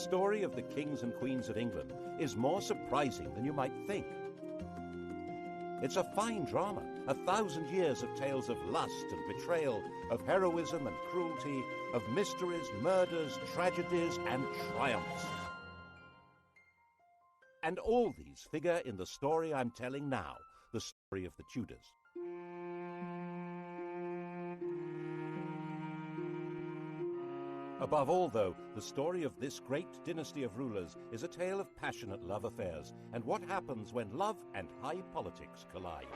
story of the kings and queens of England is more surprising than you might think. It's a fine drama, 1,000 years of tales of lust and betrayal, of heroism and cruelty, of mysteries, murders, tragedies, and triumphs. And all these figure in the story I'm telling now, the story of the Tudors. Above all, though, the story of this great dynasty of rulers is a tale of passionate love affairs and what happens when love and high politics collide.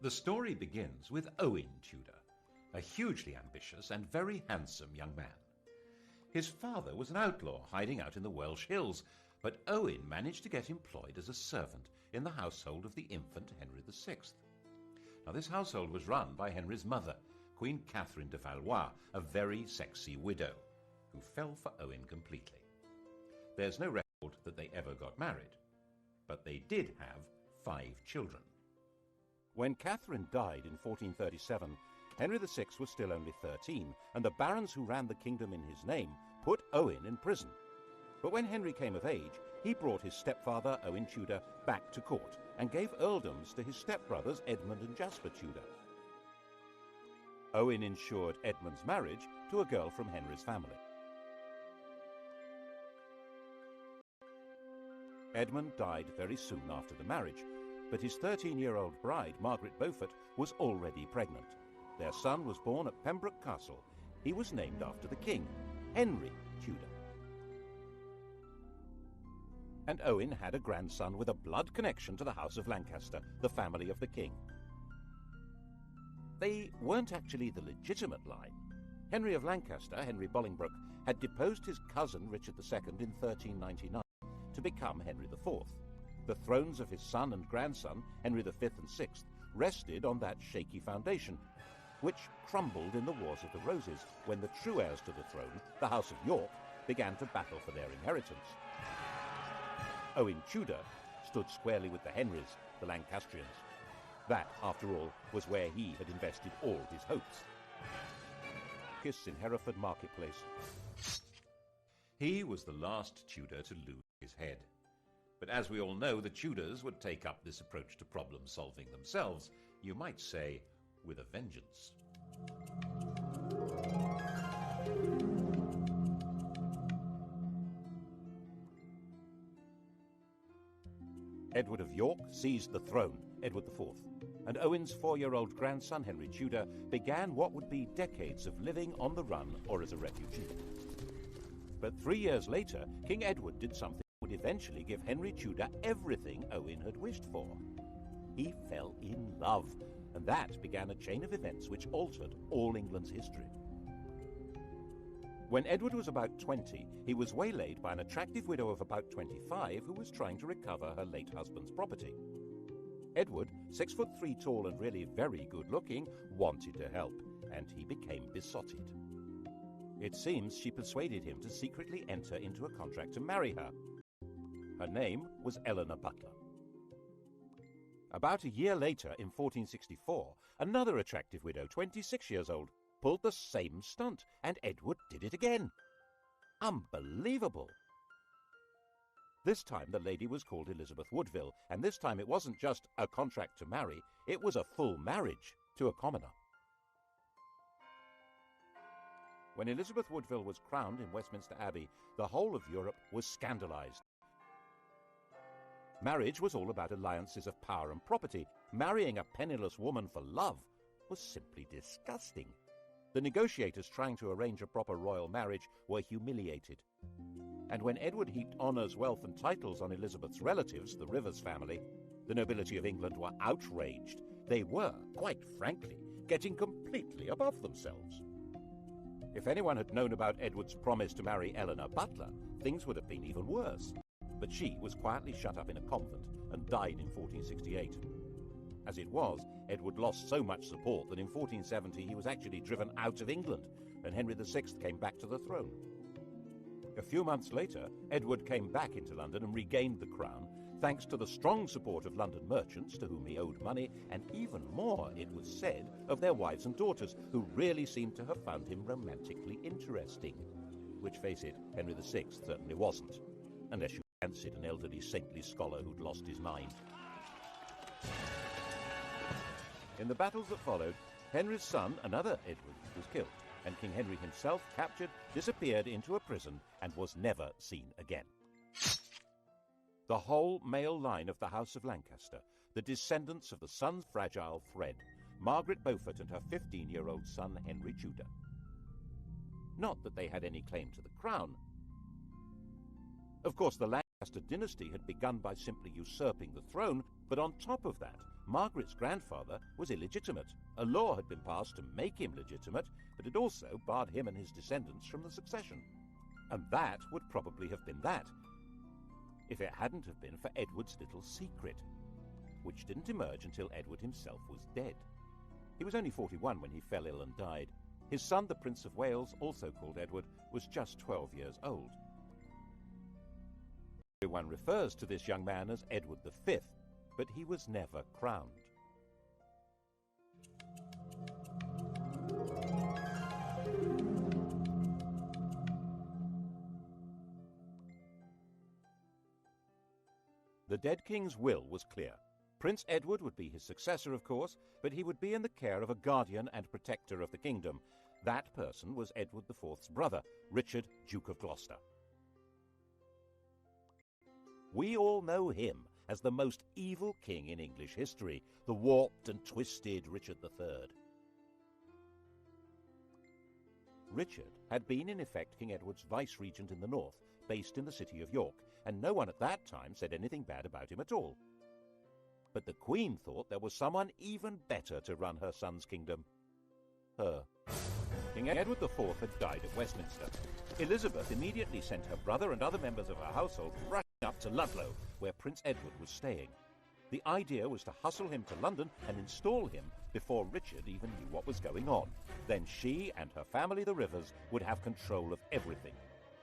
The story begins with Owen Tudor, a hugely ambitious and very handsome young man. His father was an outlaw hiding out in the Welsh hills, but Owen managed to get employed as a servant in the household of the infant Henry VI. Now, this household was run by Henry's mother, Queen Catherine de Valois, a very sexy widow, who fell for Owen completely. There's no record that they ever got married, but they did have 5 children. When Catherine died in 1437, Henry VI was still only 13, and the barons who ran the kingdom in his name put Owen in prison. But when Henry came of age, he brought his stepfather, Owen Tudor, back to court and gave earldoms to his stepbrothers Edmund and Jasper Tudor. Owen ensured Edmund's marriage to a girl from Henry's family. Edmund died very soon after the marriage, but his 13-year-old bride, Margaret Beaufort, was already pregnant. Their son was born at Pembroke Castle. He was named after the king, Henry Tudor. And Owen had a grandson with a blood connection to the House of Lancaster, the family of the king. They weren't actually the legitimate line. Henry of Lancaster, Henry Bolingbroke, had deposed his cousin Richard II in 1399 to become Henry IV. The thrones of his son and grandson, Henry V and VI, rested on that shaky foundation, which crumbled in the Wars of the Roses when the true heirs to the throne, the House of York, began to battle for their inheritance. Owen Tudor stood squarely with the Henrys, the Lancastrians. That, after all, was where he had invested all his hopes. Kiss in Hereford Marketplace. He was the last Tudor to lose his head. But as we all know, the Tudors would take up this approach to problem solving themselves, you might say, with a vengeance. Edward of York seized the throne, Edward IV, and Owen's 4-year-old grandson, Henry Tudor, began what would be decades of living on the run or as a refugee. But 3 years later, King Edward did something that would eventually give Henry Tudor everything Owen had wished for. He fell in love, and that began a chain of events which altered all England's history. When Edward was about 20, he was waylaid by an attractive widow of about 25 who was trying to recover her late husband's property. Edward, 6'3" tall and really very good-looking, wanted to help, and he became besotted. It seems she persuaded him to secretly enter into a contract to marry her. Her name was Eleanor Butler. About a year later, in 1464, another attractive widow, 26 years old, pulled the same stunt, and Edward did it again. Unbelievable! This time the lady was called Elizabeth Woodville, and this time it wasn't just a contract to marry, it was a full marriage to a commoner. When Elizabeth Woodville was crowned in Westminster Abbey, the whole of Europe was scandalized. Marriage was all about alliances of power and property. Marrying a penniless woman for love was simply disgusting. The negotiators trying to arrange a proper royal marriage were humiliated. And when Edward heaped honours, wealth and titles on Elizabeth's relatives, the Rivers family, the nobility of England were outraged. They were, quite frankly, getting completely above themselves. If anyone had known about Edward's promise to marry Eleanor Butler, things would have been even worse. But she was quietly shut up in a convent and died in 1468. As it was, Edward lost so much support that in 1470 he was actually driven out of England, and Henry VI came back to the throne. A few months later, Edward came back into London and regained the crown, thanks to the strong support of London merchants to whom he owed money, and even more, it was said, of their wives and daughters, who really seemed to have found him romantically interesting. Which, face it, Henry VI certainly wasn't, unless you fancied an elderly saintly scholar who'd lost his mind. In the battles that followed, Henry's son, another Edward, was killed, and King Henry himself, captured, disappeared into a prison and was never seen again. The whole male line of the House of Lancaster, the descendants of the sun's fragile thread, Margaret Beaufort and her 15-year-old son Henry Tudor. Not that they had any claim to the crown. Of course, the Lancaster dynasty had begun by simply usurping the throne, but on top of that, Margaret's grandfather was illegitimate. A law had been passed to make him legitimate, but it also barred him and his descendants from the succession. And that would probably have been that, if it hadn't have been for Edward's little secret, which didn't emerge until Edward himself was dead. He was only 41 when he fell ill and died. His son, the Prince of Wales, also called Edward, was just 12 years old. Everyone refers to this young man as Edward V, but he was never crowned. The dead king's will was clear. Prince Edward would be his successor, of course, but he would be in the care of a guardian and protector of the kingdom. That person was Edward IV's brother, Richard, Duke of Gloucester. We all know him as the most evil king in English history, the warped and twisted Richard III. Richard had been in effect King Edward's vice-regent in the north, based in the city of York, and no one at that time said anything bad about him at all. But the Queen thought there was someone even better to run her son's kingdom. Her. King Edward IV had died at Westminster. Elizabeth immediately sent her brother and other members of her household rushing up to Ludlow, where Prince Edward was staying. The idea was to hustle him to London and install him before Richard even knew what was going on. Then she and her family, the Rivers, would have control of everything.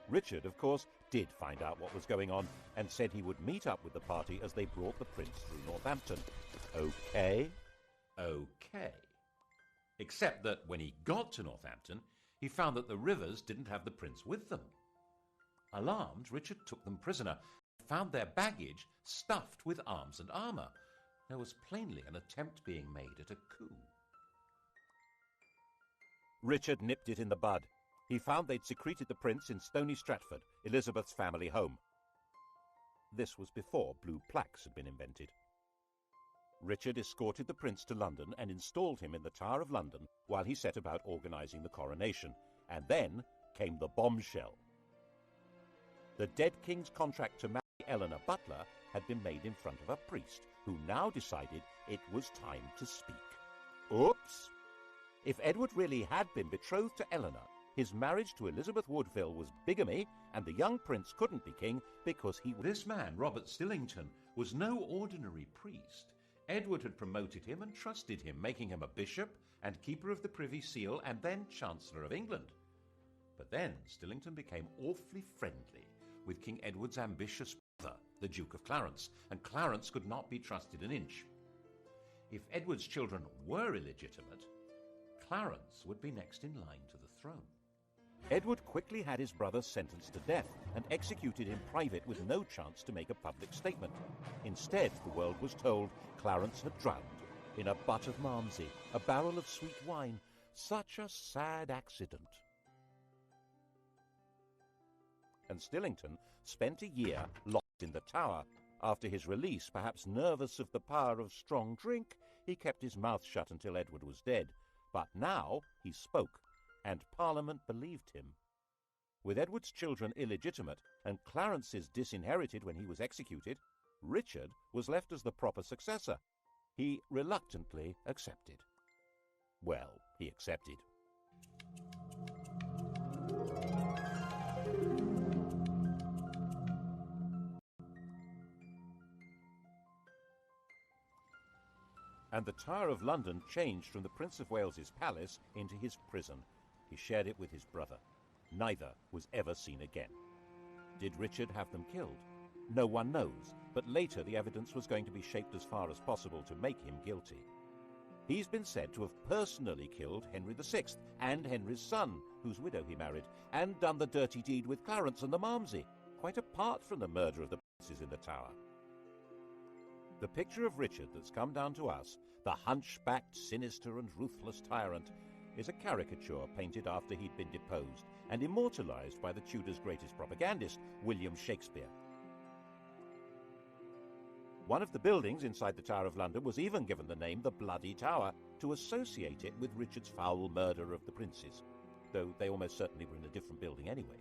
Richard, of course, did find out what was going on and said he would meet up with the party as they brought the prince through Northampton. Okay? Okay. Except that when he got to Northampton, he found that the Rivers didn't have the prince with them. Alarmed, Richard took them prisoner and found their baggage stuffed with arms and armour. There was plainly an attempt being made at a coup. Richard nipped it in the bud. He found they'd secreted the prince in Stony Stratford, Elizabeth's family home. This was before blue plaques had been invented. Richard escorted the prince to London and installed him in the Tower of London while he set about organising the coronation. And then came the bombshell. The dead king's contract to marry Eleanor Butler had been made in front of a priest, who now decided it was time to speak. Oops! If Edward really had been betrothed to Eleanor, his marriage to Elizabeth Woodville was bigamy, and the young prince couldn't be king because he... This man, Robert Stillington, was no ordinary priest. Edward had promoted him and trusted him, making him a bishop and keeper of the Privy Seal and then Chancellor of England. But then Stillington became awfully friendly with King Edward's ambitious brother, the Duke of Clarence, and Clarence could not be trusted an inch. If Edward's children were illegitimate, Clarence would be next in line to the throne. Edward quickly had his brother sentenced to death and executed in private with no chance to make a public statement. Instead, the world was told Clarence had drowned in a butt of Malmsey, a barrel of sweet wine. Such a sad accident. And Stillington spent a year locked in the Tower. After his release, perhaps nervous of the power of strong drink, he kept his mouth shut until Edward was dead. But now he spoke, and Parliament believed him. With Edward's children illegitimate and Clarence's disinherited when he was executed, Richard was left as the proper successor. He reluctantly accepted. Well, he accepted. And the Tower of London changed from the Prince of Wales's palace into his prison. He shared it with his brother. Neither was ever seen again. Did Richard have them killed? No one knows, but later the evidence was going to be shaped as far as possible to make him guilty. He's been said to have personally killed Henry VI and Henry's son, whose widow he married, and done the dirty deed with Clarence and the Malmsey, quite apart from the murder of the princes in the Tower. The picture of Richard that's come down to us, the hunchbacked, sinister and ruthless tyrant, is a caricature painted after he'd been deposed and immortalised by the Tudors' greatest propagandist, William Shakespeare. One of the buildings inside the Tower of London was even given the name the Bloody Tower to associate it with Richard's foul murder of the princes, though they almost certainly were in a different building anyway.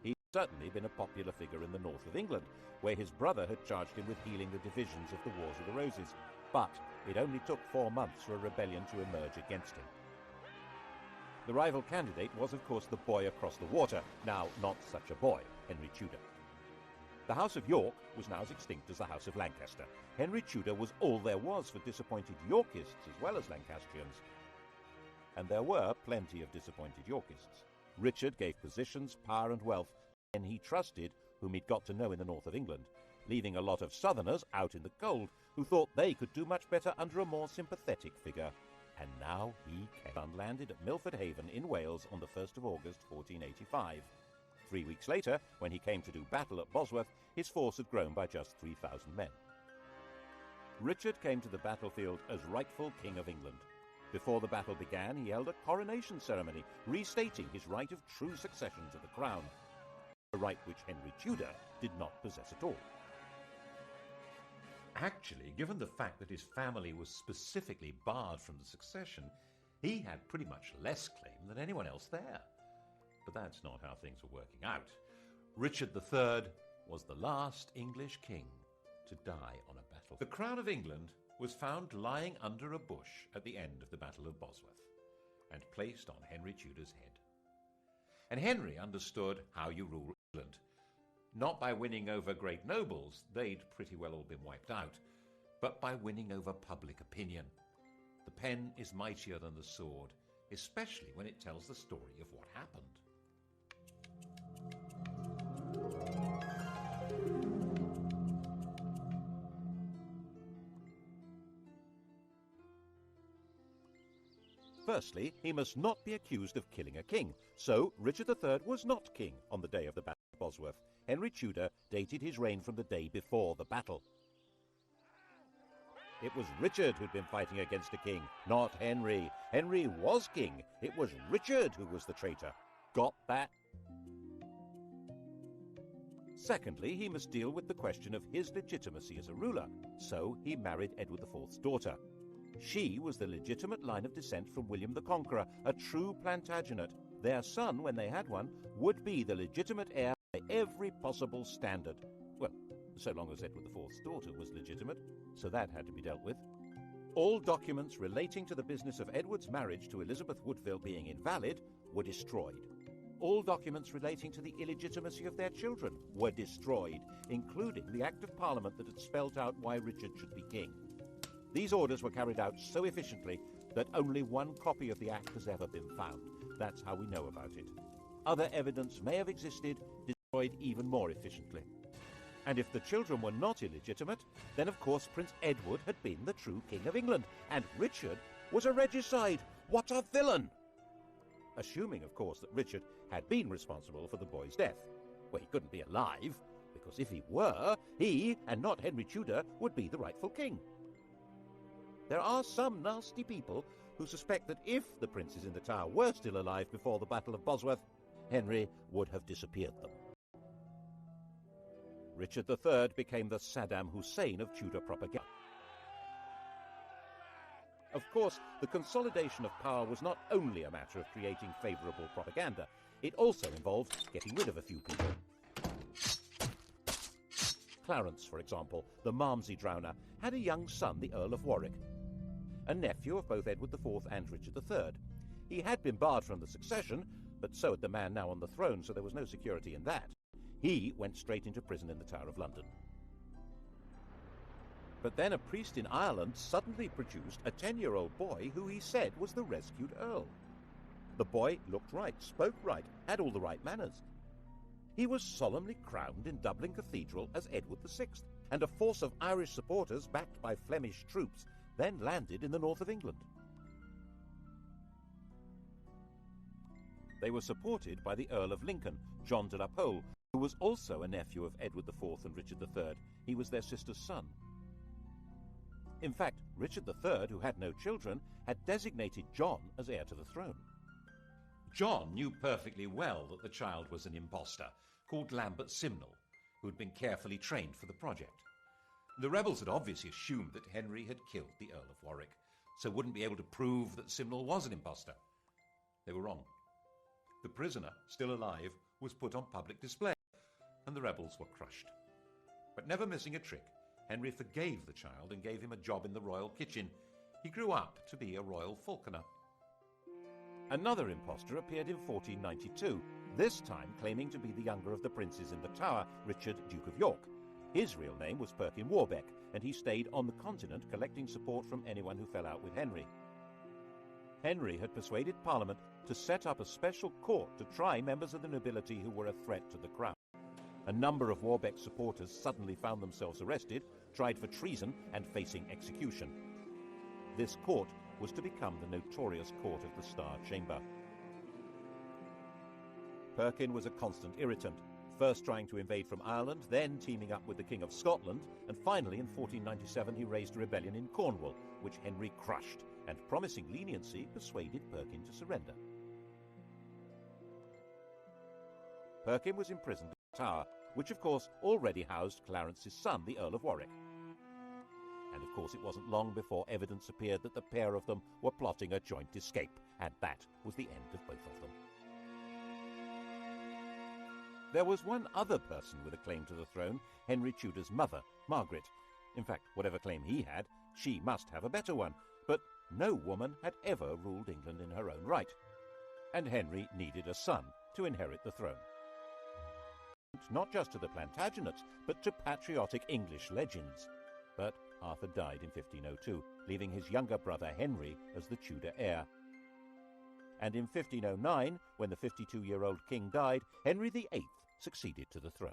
He'd certainly been a popular figure in the north of England, where his brother had charged him with healing the divisions of the Wars of the Roses, but it only took 4 months for a rebellion to emerge against him. The rival candidate was, of course, the boy across the water, now not such a boy, Henry Tudor. The House of York was now as extinct as the House of Lancaster. Henry Tudor was all there was for disappointed Yorkists as well as Lancastrians. And there were plenty of disappointed Yorkists. Richard gave positions, power and wealth to men he trusted, whom he'd got to know in the north of England, leaving a lot of southerners out in the cold who thought they could do much better under a more sympathetic figure. And now he came and landed at Milford Haven in Wales on the 1st of August 1485. 3 weeks later, when he came to do battle at Bosworth, his force had grown by just 3,000 men. Richard came to the battlefield as rightful King of England. Before the battle began, he held a coronation ceremony, restating his right of true succession to the crown, a right which Henry Tudor did not possess at all. Actually, given the fact that his family was specifically barred from the succession, he had pretty much less claim than anyone else there. But that's not how things were working out. Richard III was the last English king to die on a battle. The crown of England was found lying under a bush at the end of the Battle of Bosworth and placed on Henry Tudor's head. And Henry understood how you rule England. Not by winning over great nobles, they'd pretty well all been wiped out, but by winning over public opinion. The pen is mightier than the sword, especially when it tells the story of what happened. Firstly, he must not be accused of killing a king, so Richard III was not king on the day of the Battle of Bosworth. Henry Tudor dated his reign from the day before the battle. It was Richard who'd been fighting against a king, not Henry. Henry was king. It was Richard who was the traitor. Got that? Secondly, he must deal with the question of his legitimacy as a ruler, so he married Edward IV's daughter. She was the legitimate line of descent from William the Conqueror, a true Plantagenet. Their son, when they had one, would be the legitimate heir by every possible standard. Well, so long as Edward IV's daughter was legitimate, so that had to be dealt with. All documents relating to the business of Edward's marriage to Elizabeth Woodville being invalid were destroyed. All documents relating to the illegitimacy of their children were destroyed, including the Act of Parliament that had spelt out why Richard should be king. These orders were carried out so efficiently that only one copy of the Act has ever been found. That's how we know about it. Other evidence may have existed, destroyed even more efficiently. And if the children were not illegitimate, then of course Prince Edward had been the true King of England, and Richard was a regicide. What a villain! Assuming, of course, that Richard had been responsible for the boy's death. Well, he couldn't be alive, because if he were, he, and not Henry Tudor, would be the rightful king. There are some nasty people who suspect that if the princes in the Tower were still alive before the Battle of Bosworth, Henry would have disappeared them. Richard III became the Saddam Hussein of Tudor propaganda. Of course, the consolidation of power was not only a matter of creating favourable propaganda, it also involved getting rid of a few people. Clarence, for example, the Malmsey drowner, had a young son, the Earl of Warwick, a nephew of both Edward IV and Richard III. He had been barred from the succession, but so had the man now on the throne, so there was no security in that. He went straight into prison in the Tower of London. But then a priest in Ireland suddenly produced a 10-year-old boy who he said was the rescued Earl. The boy looked right, spoke right, had all the right manners. He was solemnly crowned in Dublin Cathedral as Edward VI, and a force of Irish supporters backed by Flemish troops then landed in the north of England. They were supported by the Earl of Lincoln, John de la Pole, who was also a nephew of Edward IV and Richard III. He was their sister's son. In fact, Richard III, who had no children, had designated John as heir to the throne. John knew perfectly well that the child was an impostor called Lambert Simnel, who had been carefully trained for the project. The rebels had obviously assumed that Henry had killed the Earl of Warwick, so wouldn't be able to prove that Simnel was an impostor. They were wrong. The prisoner, still alive, was put on public display, and the rebels were crushed. But never missing a trick, Henry forgave the child and gave him a job in the royal kitchen. He grew up to be a royal falconer. Another impostor appeared in 1492, this time claiming to be the younger of the princes in the Tower, Richard, Duke of York. His real name was Perkin Warbeck, and he stayed on the continent collecting support from anyone who fell out with Henry. Henry had persuaded Parliament to set up a special court to try members of the nobility who were a threat to the crown. A number of Warbeck's supporters suddenly found themselves arrested, tried for treason, and facing execution. This court was to become the notorious Court of the Star Chamber. Perkin was a constant irritant, first trying to invade from Ireland, then teaming up with the King of Scotland, and finally in 1497 he raised a rebellion in Cornwall, which Henry crushed, and promising leniency persuaded Perkin to surrender. Perkin was imprisoned at the Tower, which of course already housed Clarence's son, the Earl of Warwick. And of course it wasn't long before evidence appeared that the pair of them were plotting a joint escape, and that was the end of both of them. There was one other person with a claim to the throne, Henry Tudor's mother, Margaret. In fact, whatever claim he had, she must have a better one, but no woman had ever ruled England in her own right. And Henry needed a son to inherit the throne. Not just to the Plantagenets, but to patriotic English legends. But Arthur died in 1502, leaving his younger brother Henry as the Tudor heir. And in 1509, when the 52-year-old king died, Henry VIII succeeded to the throne.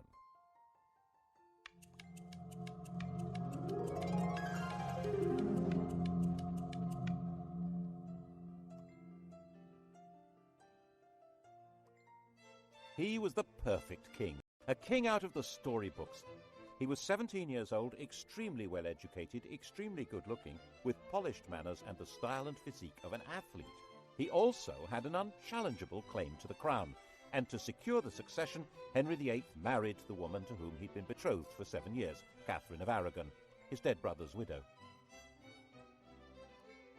He was the perfect king, a king out of the storybooks. He was 17 years old, extremely well-educated, extremely good-looking, with polished manners and the style and physique of an athlete. He also had an unchallengeable claim to the crown, and to secure the succession, Henry VIII married the woman to whom he'd been betrothed for 7 years, Catherine of Aragon, his dead brother's widow.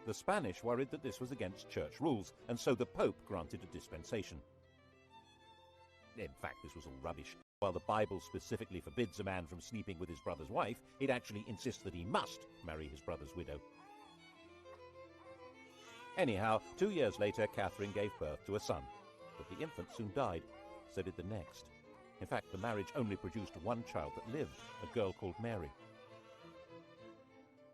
The Spanish worried that this was against church rules, and so the Pope granted a dispensation. In fact, this was all rubbish. While the Bible specifically forbids a man from sleeping with his brother's wife, it actually insists that he must marry his brother's widow. Anyhow, 2 years later, Catherine gave birth to a son, but the infant soon died. So did the next. In fact, the marriage only produced one child that lived, a girl called Mary.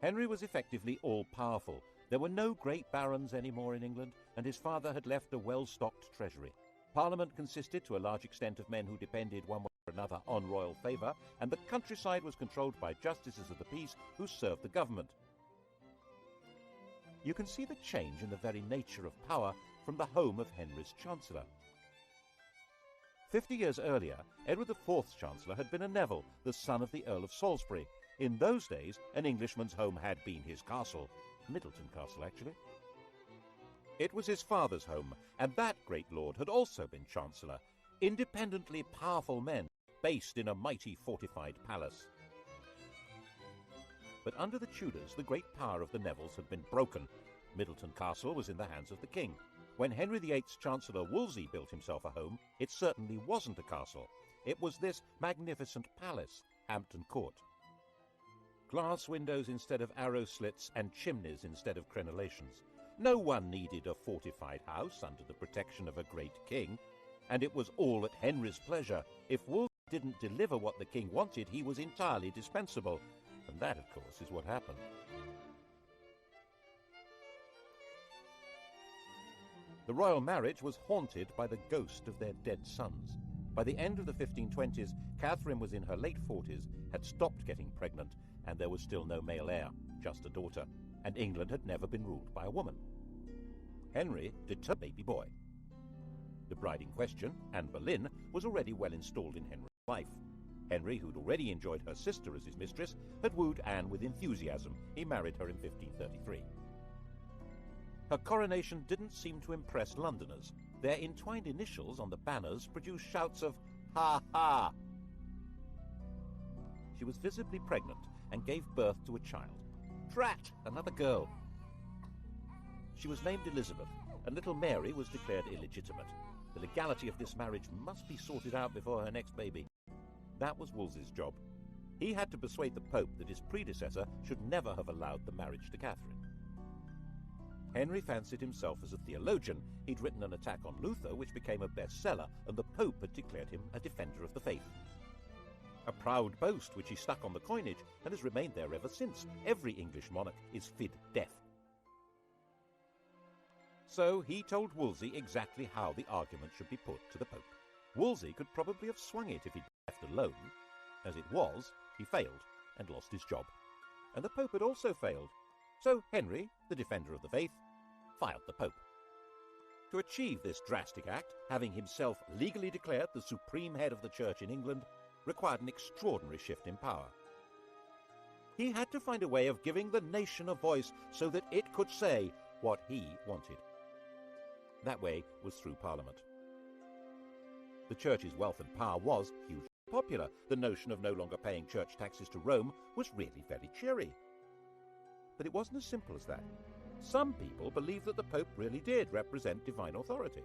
Henry was effectively all-powerful. There were no great barons anymore in England, and his father had left a well-stocked treasury. Parliament consisted to a large extent of men who depended one way or another on royal favour, and the countryside was controlled by justices of the peace who served the government. You can see the change in the very nature of power from the home of Henry's Chancellor. 50 years earlier, Edward IV's Chancellor had been a Neville, the son of the Earl of Salisbury. In those days, an Englishman's home had been his castle. Middleton Castle, actually. It was his father's home, and that great lord had also been Chancellor. Independently powerful men, based in a mighty fortified palace. But under the Tudors, the great power of the Nevilles had been broken. Middleton Castle was in the hands of the king. When Henry VIII's Chancellor Wolsey built himself a home, it certainly wasn't a castle. It was this magnificent palace, Hampton Court. Glass windows instead of arrow slits and chimneys instead of crenellations. No one needed a fortified house under the protection of a great king, and it was all at Henry's pleasure. If Wolsey didn't deliver what the king wanted, he was entirely dispensable, and And that, of course, is what happened. The royal marriage was haunted by the ghost of their dead sons. By the end of the 1520s, Catherine was in her late 40s, had stopped getting pregnant, and there was still no male heir, just a daughter, and England had never been ruled by a woman. Henry determined a baby boy. The bride in question, Anne Boleyn, was already well installed in Henry's life. Henry, who'd already enjoyed her sister as his mistress, had wooed Anne with enthusiasm. He married her in 1533. Her coronation didn't seem to impress Londoners. Their entwined initials on the banners produced shouts of, "Ha ha!" She was visibly pregnant and gave birth to a child. Drat! Another girl. She was named Elizabeth, and little Mary was declared illegitimate. The legality of this marriage must be sorted out before her next baby. That was Wolsey's job. He had to persuade the Pope that his predecessor should never have allowed the marriage to Catherine. Henry fancied himself as a theologian. He'd written an attack on Luther, which became a bestseller, and the Pope had declared him a defender of the faith. A proud boast which he stuck on the coinage and has remained there ever since. Every English monarch is fid deaf. So he told Wolsey exactly how the argument should be put to the Pope. Wolsey could probably have swung it if he'd been left alone. As it was, he failed and lost his job. And the Pope had also failed. So Henry, the defender of the faith, filed the Pope. To achieve this drastic act, having himself legally declared the supreme head of the Church in England, required an extraordinary shift in power. He had to find a way of giving the nation a voice so that it could say what he wanted. That way was through Parliament. The Church's wealth and power was hugely popular. The notion of no longer paying church taxes to Rome was really very cheery. But it wasn't as simple as that. Some people believed that the Pope really did represent divine authority.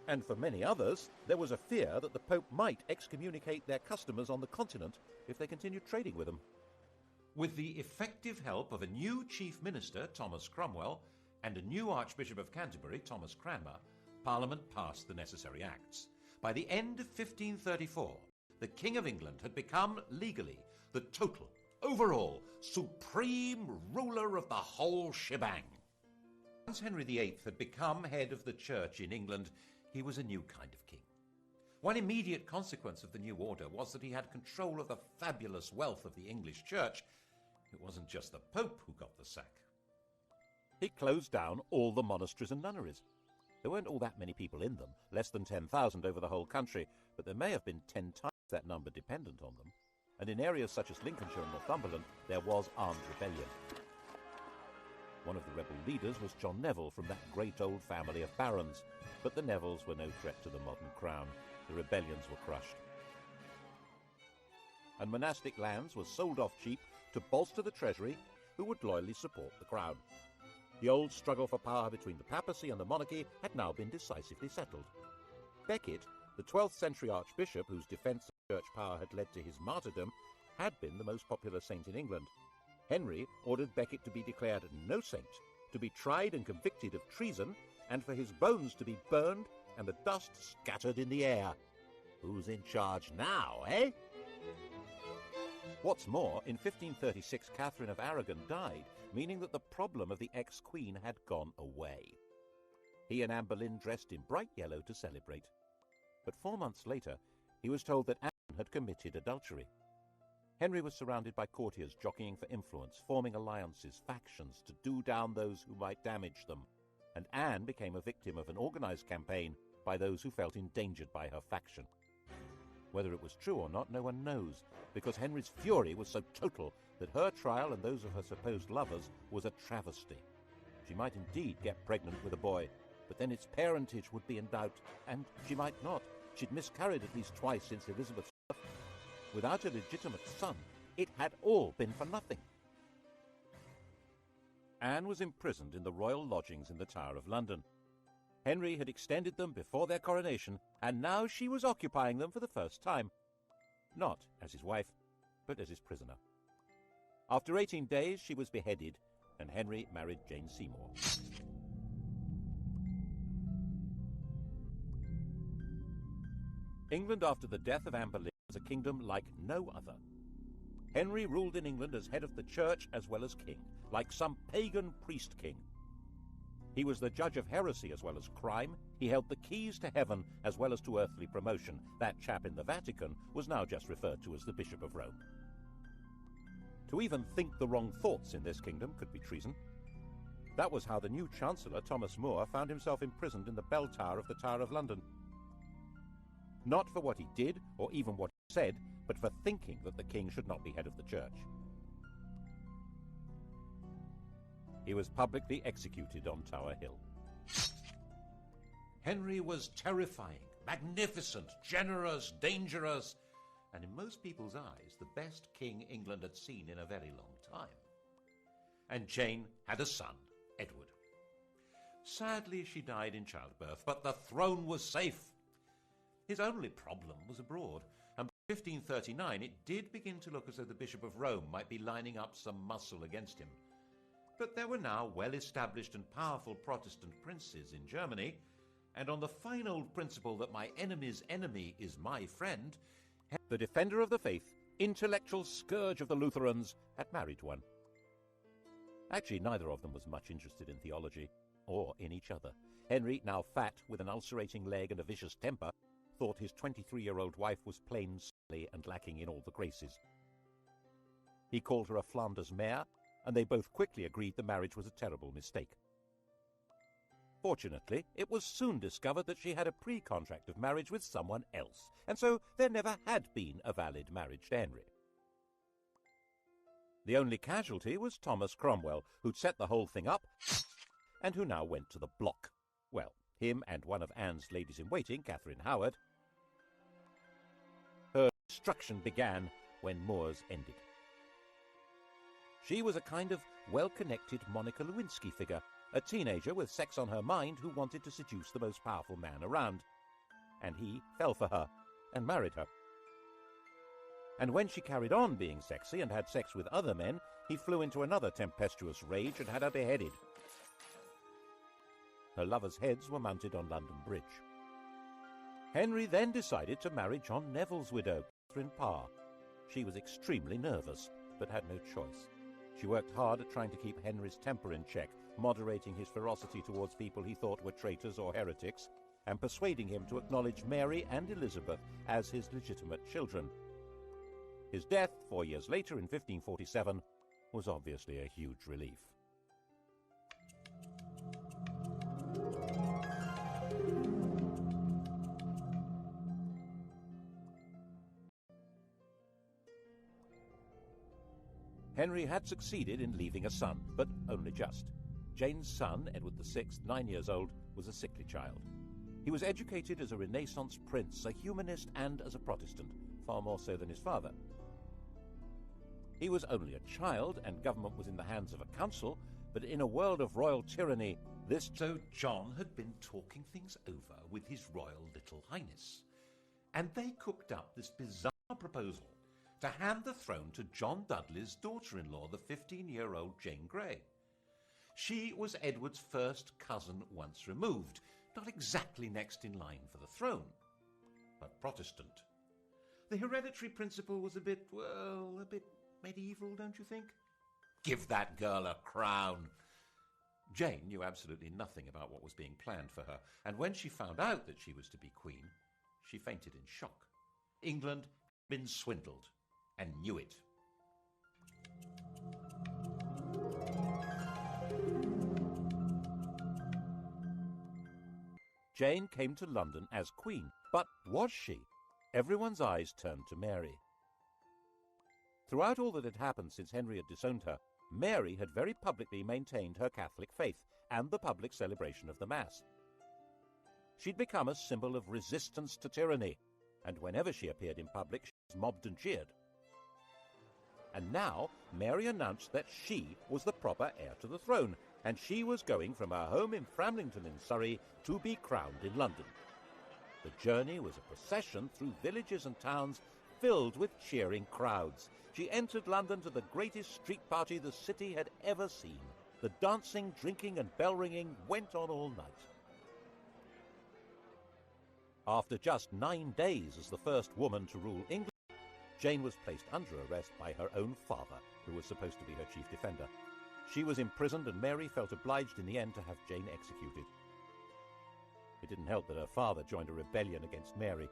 And for many others, there was a fear that the Pope might excommunicate their customers on the continent if they continued trading with them. With the effective help of a new chief minister, Thomas Cromwell, and a new Archbishop of Canterbury, Thomas Cranmer, Parliament passed the necessary acts. By the end of 1534, the King of England had become legally the total, overall, supreme ruler of the whole shebang. Once Henry VIII had become head of the Church in England, he was a new kind of king. One immediate consequence of the new order was that he had control of the fabulous wealth of the English Church. It wasn't just the Pope who got the sack. He closed down all the monasteries and nunneries. There weren't all that many people in them, less than 10,000 over the whole country, but there may have been 10 times that number dependent on them. And in areas such as Lincolnshire and Northumberland, there was armed rebellion. One of the rebel leaders was John Neville from that great old family of barons, but the Nevilles were no threat to the modern crown. The rebellions were crushed. And monastic lands were sold off cheap to bolster the treasury, who would loyally support the crown. The old struggle for power between the papacy and the monarchy had now been decisively settled. Becket, the 12th century archbishop whose defence of church power had led to his martyrdom, had been the most popular saint in England. Henry ordered Becket to be declared no saint, to be tried and convicted of treason, and for his bones to be burned and the dust scattered in the air. Who's in charge now, eh? What's more, in 1536 Catherine of Aragon died, meaning that the problem of the ex-queen had gone away. He and Anne Boleyn dressed in bright yellow to celebrate. But 4 months later, he was told that Anne had committed adultery. Henry was surrounded by courtiers jockeying for influence, forming alliances, factions, to do down those who might damage them. And Anne became a victim of an organised campaign by those who felt endangered by her faction. Whether it was true or not, no one knows, because Henry's fury was so total that her trial and those of her supposed lovers was a travesty. She might indeed get pregnant with a boy, but then its parentage would be in doubt, and she might not. She'd miscarried at least twice since Elizabeth's birth. Without a legitimate son, it had all been for nothing. Anne was imprisoned in the royal lodgings in the Tower of London. Henry had extended them before their coronation, and now she was occupying them for the first time. Not as his wife, but as his prisoner. After 18 days, she was beheaded, and Henry married Jane Seymour. England after the death of Anne Boleyn was a kingdom like no other. Henry ruled in England as head of the church as well as king, like some pagan priest-king. He was the judge of heresy as well as crime. He held the keys to heaven as well as to earthly promotion. That chap in the Vatican was now just referred to as the Bishop of Rome. To even think the wrong thoughts in this kingdom could be treason. That was how the new Chancellor, Thomas More, found himself imprisoned in the bell tower of the Tower of London. Not for what he did or even what he said, but for thinking that the king should not be head of the church. He was publicly executed on Tower Hill. Henry was terrifying, magnificent, generous, dangerous, and in most people's eyes, the best king England had seen in a very long time. And Jane had a son, Edward. Sadly, she died in childbirth, but the throne was safe. His only problem was abroad, and by 1539 it did begin to look as though the Bishop of Rome might be lining up some muscle against him. But there were now well-established and powerful Protestant princes in Germany, and on the fine old principle that my enemy's enemy is my friend, the defender of the faith, intellectual scourge of the Lutherans, had married one. Actually, neither of them was much interested in theology, or in each other. Henry, now fat, with an ulcerating leg and a vicious temper, thought his 23-year-old wife was plain silly and lacking in all the graces. He called her a Flanders mare, and they both quickly agreed the marriage was a terrible mistake. Fortunately, it was soon discovered that she had a pre-contract of marriage with someone else, and so there never had been a valid marriage to Henry. The only casualty was Thomas Cromwell, who'd set the whole thing up, and who now went to the block. Well, him and one of Anne's ladies-in-waiting, Catherine Howard. Her destruction began when More's ended. She was a kind of well-connected Monica Lewinsky figure, a teenager with sex on her mind who wanted to seduce the most powerful man around. And he fell for her and married her. And when she carried on being sexy and had sex with other men, he flew into another tempestuous rage and had her beheaded. Her lovers' heads were mounted on London Bridge. Henry then decided to marry John Neville's widow, Catherine Parr. She was extremely nervous, but had no choice. She worked hard at trying to keep Henry's temper in check, moderating his ferocity towards people he thought were traitors or heretics, and persuading him to acknowledge Mary and Elizabeth as his legitimate children. His death, 4 years later in 1547, was obviously a huge relief. Henry had succeeded in leaving a son, but only just. Jane's son, Edward VI, 9 years old, was a sickly child. He was educated as a Renaissance prince, a humanist, and as a Protestant, far more so than his father. He was only a child, and government was in the hands of a council, but in a world of royal tyranny, this... So John had been talking things over with His Royal Little Highness, and they cooked up this bizarre proposal to hand the throne to John Dudley's daughter-in-law, the 15-year-old Jane Grey. She was Edward's first cousin once removed, not exactly next in line for the throne, but Protestant. The hereditary principle was a bit medieval, don't you think? Give that girl a crown. Jane knew absolutely nothing about what was being planned for her, and when she found out that she was to be queen, she fainted in shock. England had been swindled, and knew it. Jane came to London as queen, but was she? Everyone's eyes turned to Mary. Throughout all that had happened since Henry had disowned her, Mary had very publicly maintained her Catholic faith and the public celebration of the Mass. She'd become a symbol of resistance to tyranny, and whenever she appeared in public, she was mobbed and cheered. And now Mary announced that she was the proper heir to the throne, and she was going from her home in Framlington in Surrey to be crowned in London. The journey was a procession through villages and towns filled with cheering crowds. She entered London to the greatest street party the city had ever seen. The dancing, drinking and bell-ringing went on all night. After just 9 days as the first woman to rule England, Jane was placed under arrest by her own father, who was supposed to be her chief defender. She was imprisoned, and Mary felt obliged in the end to have Jane executed. It didn't help that her father joined a rebellion against Mary.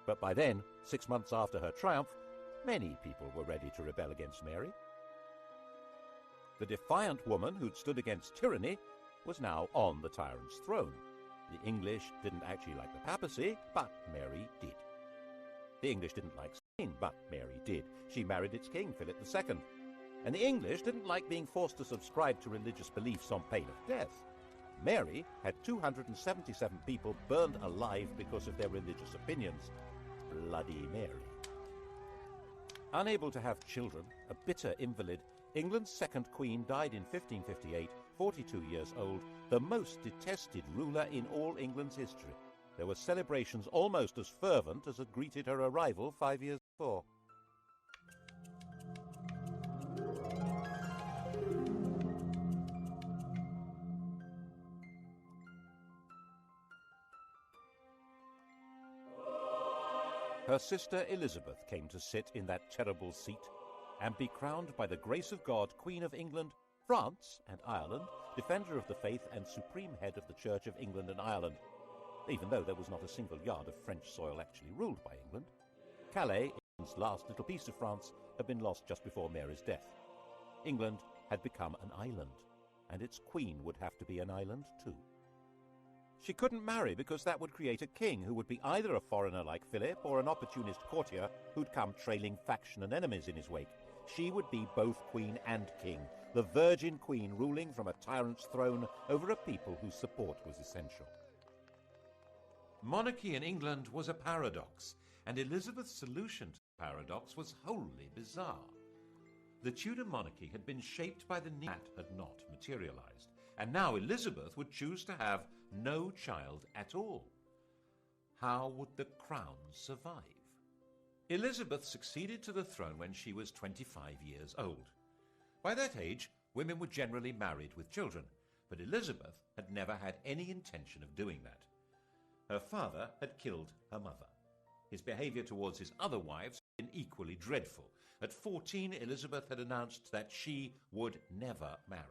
But by then, 6 months after her triumph, many people were ready to rebel against Mary. The defiant woman who'd stood against tyranny was now on the tyrant's throne. The English didn't actually like the papacy, but Mary did. The English didn't like Spain, but Mary did. She married its king, Philip II. And the English didn't like being forced to subscribe to religious beliefs on pain of death. Mary had 277 people burned alive because of their religious opinions. Bloody Mary. Unable to have children, a bitter invalid, England's second queen died in 1558, 42 years old, the most detested ruler in all England's history. There were celebrations almost as fervent as had greeted her arrival 5 years before. Her sister Elizabeth came to sit in that terrible seat and be crowned by the grace of God Queen of England, France and Ireland, defender of the faith and supreme head of the Church of England and Ireland, even though there was not a single yard of French soil actually ruled by England. Calais, England's last little piece of France, had been lost just before Mary's death. England had become an island, and its queen would have to be an island too. She couldn't marry because that would create a king who would be either a foreigner like Philip or an opportunist courtier who'd come trailing faction and enemies in his wake. She would be both queen and king, the virgin queen ruling from a tyrant's throne over a people whose support was essential. Monarchy in England was a paradox, and Elizabeth's solution to the paradox was wholly bizarre. The Tudor monarchy had been shaped by the need that had not materialized, and now Elizabeth would choose to have no child at all. How would the crown survive? Elizabeth succeeded to the throne when she was 25 years old. By that age, women were generally married with children, but Elizabeth had never had any intention of doing that. Her father had killed her mother. His behavior towards his other wives had been equally dreadful. At 14, Elizabeth had announced that she would never marry.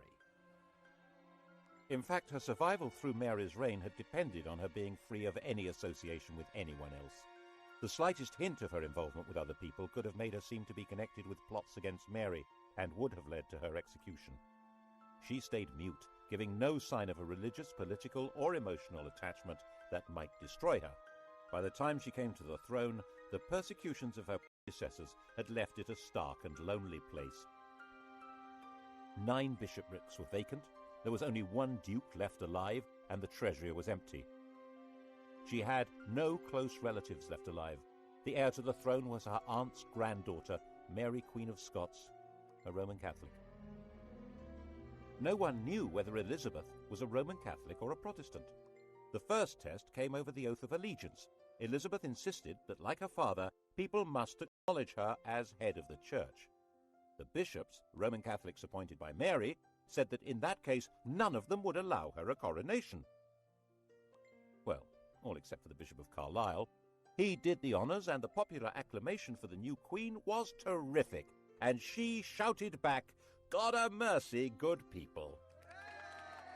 In fact, her survival through Mary's reign had depended on her being free of any association with anyone else. The slightest hint of her involvement with other people could have made her seem to be connected with plots against Mary and would have led to her execution. She stayed mute, giving no sign of a religious, political, or emotional attachment that might destroy her. By the time she came to the throne, the persecutions of her predecessors had left it a stark and lonely place. 9 bishoprics were vacant. There was only 1 duke left alive, and the treasury was empty. She had no close relatives left alive. The heir to the throne was her aunt's granddaughter, Mary, Queen of Scots, a Roman Catholic. No one knew whether Elizabeth was a Roman Catholic or a Protestant. The first test came over the oath of allegiance. Elizabeth insisted that, like her father, people must acknowledge her as head of the church. The bishops, Roman Catholics appointed by Mary, said that in that case none of them would allow her a coronation. Well, all except for the Bishop of Carlisle. He did the honours, and the popular acclamation for the new queen was terrific, and she shouted back, "God a mercy, good people."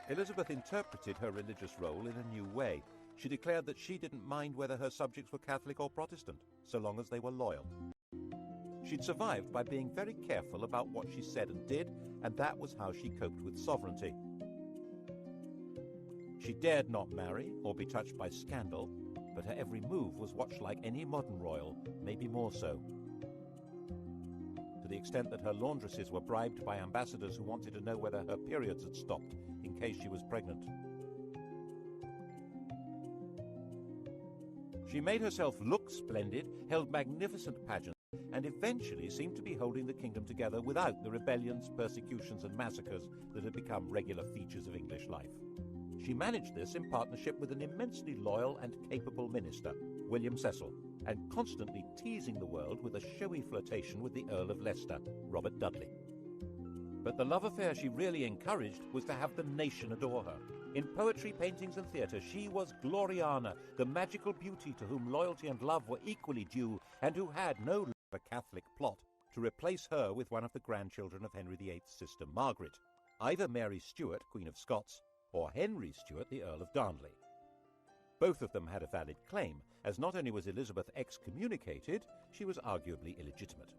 Elizabeth interpreted her religious role in a new way. She declared that she didn't mind whether her subjects were Catholic or Protestant, so long as they were loyal. She'd survived by being very careful about what she said and did, and that was how she coped with sovereignty. She dared not marry or be touched by scandal, but her every move was watched like any modern royal, maybe more so. To the extent that her laundresses were bribed by ambassadors who wanted to know whether her periods had stopped in case she was pregnant. She made herself look splendid, held magnificent pageants, and eventually seemed to be holding the kingdom together without the rebellions, persecutions, and massacres that had become regular features of English life. She managed this in partnership with an immensely loyal and capable minister, William Cecil, and constantly teasing the world with a showy flirtation with the Earl of Leicester, Robert Dudley. But the love affair she really encouraged was to have the nation adore her. In poetry, paintings, and theatre, she was Gloriana, the magical beauty to whom loyalty and love were equally due, and who had no a Catholic plot to replace her with one of the grandchildren of Henry VIII's sister Margaret, either Mary Stuart, Queen of Scots, or Henry Stuart, the Earl of Darnley. Both of them had a valid claim, as not only was Elizabeth excommunicated, she was arguably illegitimate.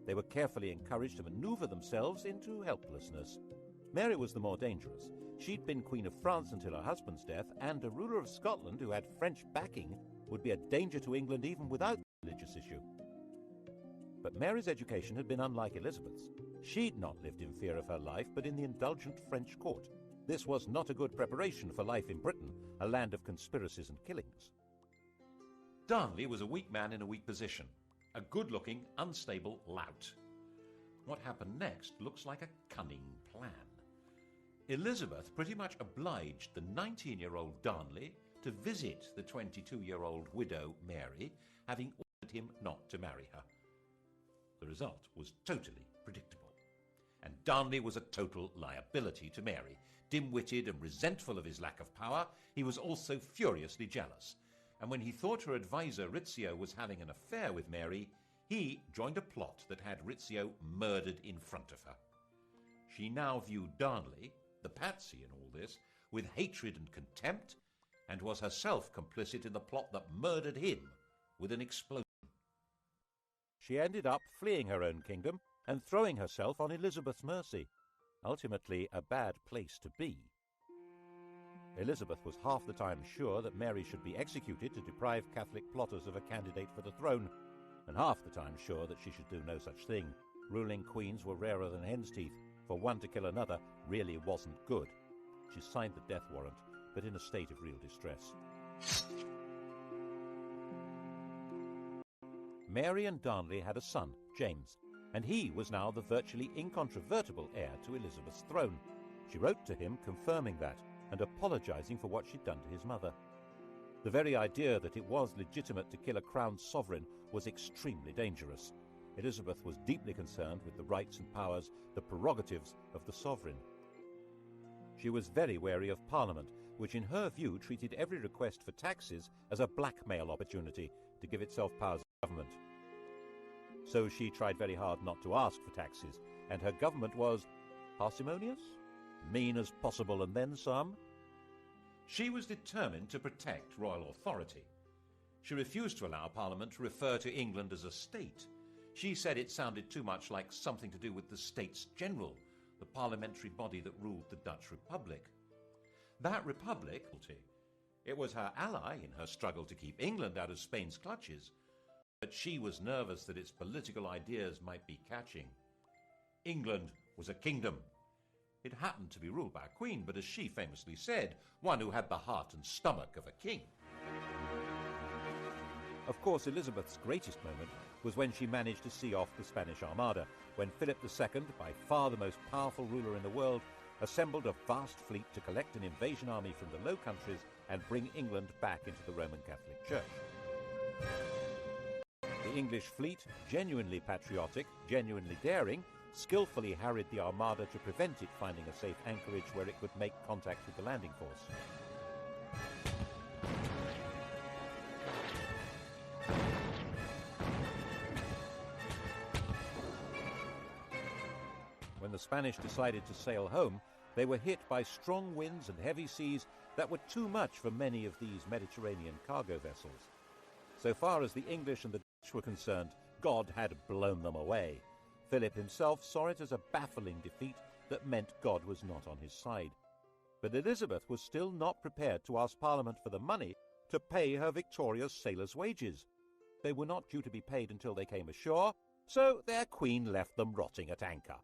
They were carefully encouraged to maneuver themselves into helplessness. Mary was the more dangerous. She'd been Queen of France until her husband's death, and a ruler of Scotland who had French backing would be a danger to England even without the religious issue. But Mary's education had been unlike Elizabeth's. She'd not lived in fear of her life, but in the indulgent French court. This was not a good preparation for life in Britain, a land of conspiracies and killings. Darnley was a weak man in a weak position, a good-looking, unstable lout. What happened next looks like a cunning plan. Elizabeth pretty much obliged the 19-year-old Darnley to visit the 22-year-old widow Mary, having ordered him not to marry her. The result was totally predictable, and Darnley was a total liability to Mary. Dim-witted and resentful of his lack of power, he was also furiously jealous, and when he thought her advisor Rizzio was having an affair with Mary, he joined a plot that had Rizzio murdered in front of her. She now viewed Darnley, the patsy in all this, with hatred and contempt, and was herself complicit in the plot that murdered him with an explosion. She ended up fleeing her own kingdom and throwing herself on Elizabeth's mercy. Ultimately, a bad place to be. Elizabeth was half the time sure that Mary should be executed to deprive Catholic plotters of a candidate for the throne, and half the time sure that she should do no such thing. Ruling queens were rarer than hen's teeth. For one to kill another really wasn't good. She signed the death warrant, but in a state of real distress. Mary and Darnley had a son, James, and he was now the virtually incontrovertible heir to Elizabeth's throne. She wrote to him confirming that and apologizing for what she'd done to his mother. The very idea that it was legitimate to kill a crowned sovereign was extremely dangerous. Elizabeth was deeply concerned with the rights and powers, the prerogatives of the sovereign. She was very wary of Parliament, which in her view treated every request for taxes as a blackmail opportunity to give itself powers of government. So she tried very hard not to ask for taxes, and her government was parsimonious, mean as possible, and then some. She was determined to protect royal authority. She refused to allow Parliament to refer to England as a state. She said it sounded too much like something to do with the States General, the parliamentary body that ruled the Dutch Republic. That republic, it was her ally in her struggle to keep England out of Spain's clutches, but she was nervous that its political ideas might be catching. England was a kingdom. It happened to be ruled by a queen, but as she famously said, one who had the heart and stomach of a king. Of course, Elizabeth's greatest moment was when she managed to see off the Spanish Armada, when Philip II, by far the most powerful ruler in the world, assembled a vast fleet to collect an invasion army from the Low Countries and bring England back into the Roman Catholic Church. The English fleet, genuinely patriotic, genuinely daring, skillfully harried the Armada to prevent it finding a safe anchorage where it could make contact with the landing force. When the Spanish decided to sail home, they were hit by strong winds and heavy seas that were too much for many of these Mediterranean cargo vessels. So far as the English and the Dutch were concerned, God had blown them away. Philip himself saw it as a baffling defeat that meant God was not on his side. But Elizabeth was still not prepared to ask Parliament for the money to pay her victorious sailors' wages. They were not due to be paid until they came ashore, so their queen left them rotting at anchor.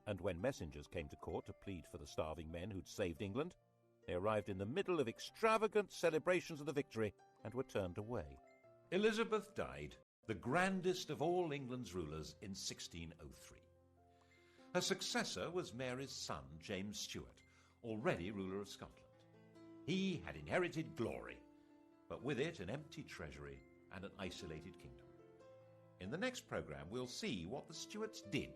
And when messengers came to court to plead for the starving men who'd saved England, they arrived in the middle of extravagant celebrations of the victory and were turned away. Elizabeth died, the grandest of all England's rulers, in 1603. Her successor was Mary's son, James Stuart, already ruler of Scotland. He had inherited glory, but with it an empty treasury and an isolated kingdom. In the next programme, we'll see what the Stuarts did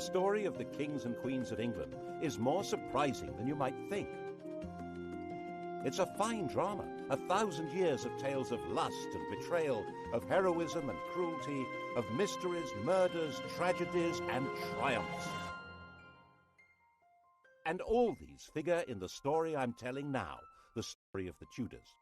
the story of the kings and queens of England is more surprising than you might think. It's a fine drama, 1,000 years of tales of lust and betrayal, of heroism and cruelty, of mysteries, murders, tragedies, and triumphs. And all these figure in the story I'm telling now, the story of the Tudors.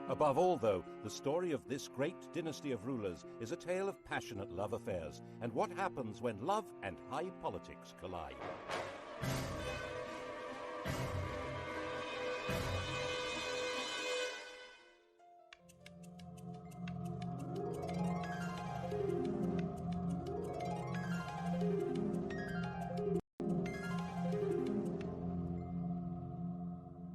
Above all, though, the story of this great dynasty of rulers is a tale of passionate love affairs and what happens when love and high politics collide.